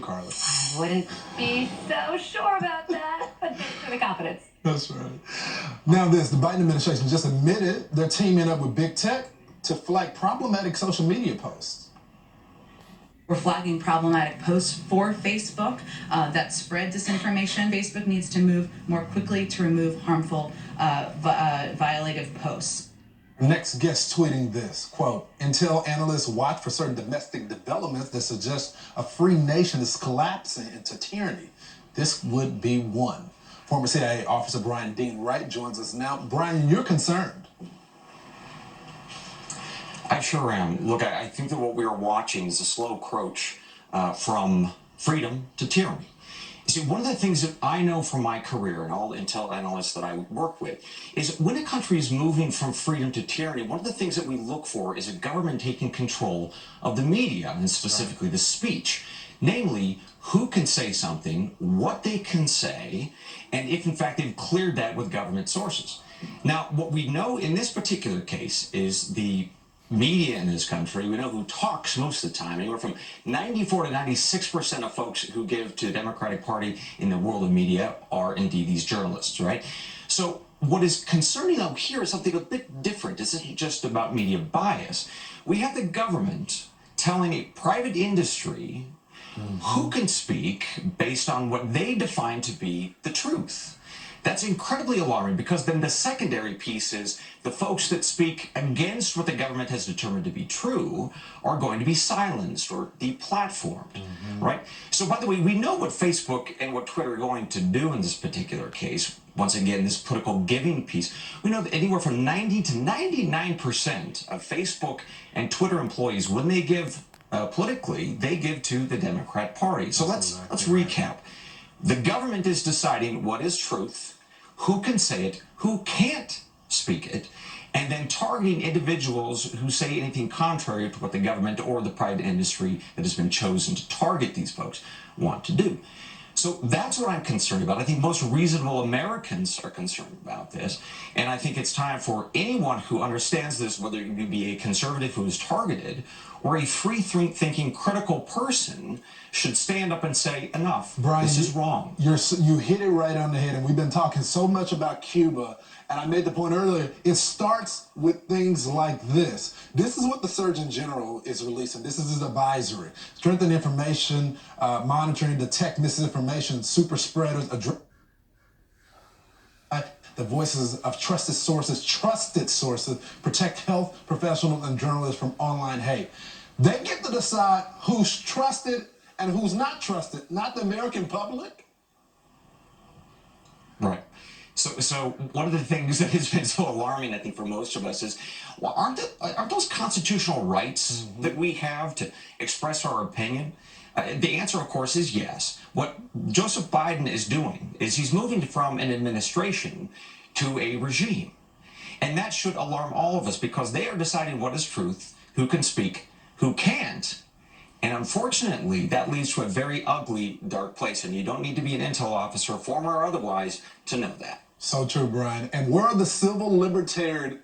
Carla. I wouldn't be so sure about that, but thanks for the confidence. That's right. Now the Biden administration just admitted they're teaming up with big tech to flag problematic social media posts. We're flagging problematic posts for Facebook that spread disinformation. Facebook needs to move more quickly to remove harmful, violative posts. Next guest tweeting this, quote, "Intel analysts watch for certain domestic developments that suggest a free nation is collapsing into tyranny. This would be one." Former CIA officer Brian Dean Wright joins us now. Brian, you're concerned. I sure am. Look, I think that what we are watching is a slow approach from freedom to tyranny. You see, one of the things that I know from my career and all the intel analysts that I work with is when a country is moving from freedom to tyranny, one of the things that we look for is a government taking control of the media, and specifically the speech. Namely, who can say something, what they can say, and if in fact they've cleared that with government sources. Now, what we know in this particular case is the media in this country, we know who talks most of the time. Anywhere from 94 to 96% of folks who give to the Democratic Party in the world of media are indeed these journalists, right? So what is concerning out here is something a bit different. This isn't just about media bias. We have the government telling a private industry who can speak based on what they define to be the truth. That's incredibly alarming, because then the secondary piece is the folks that speak against what the government has determined to be true are going to be silenced or deplatformed, right? So, by the way, we know what Facebook and what Twitter are going to do in this particular case. Once again, this political giving piece. We know that anywhere from 90 to 99% of Facebook and Twitter employees, when they give politically, they give to the Democrat Party. So let's recap. The government is deciding what is truth, who can say it, who can't speak it, and then targeting individuals who say anything contrary to what the government or the private industry that has been chosen to target these folks want to do. So that's what I'm concerned about. I think most reasonable Americans are concerned about this, and I think it's time for anyone who understands this, whether you be a conservative who is targeted or a free-thinking, critical person, should stand up and say, enough, Brian, this is wrong. You hit it right on the head, and we've been talking so much about Cuba, and I made the point earlier, it starts with things like this. This is what the Surgeon General is releasing. This is his advisory. Strengthen information, monitoring, detect misinformation, super spreaders, the voices of trusted sources, protect health professionals and journalists from online hate. They get to decide who's trusted and who's not trusted, not the American public. Right. So one of the things that has been so alarming, I think, for most of us is, well, aren't those constitutional rights that we have to express our opinion? The answer, of course, is yes. What Joseph Biden is doing is he's moving from an administration to a regime. And that should alarm all of us, because they are deciding what is truth, who can speak, who can't. And unfortunately, that leads to a very ugly, dark place. And you don't need to be an intel officer, former or otherwise, to know that. So true, Brian. And where are the civil libertarians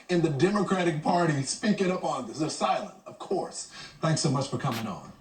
in the Democratic Party speaking up on this? They're silent, of course. Thanks so much for coming on.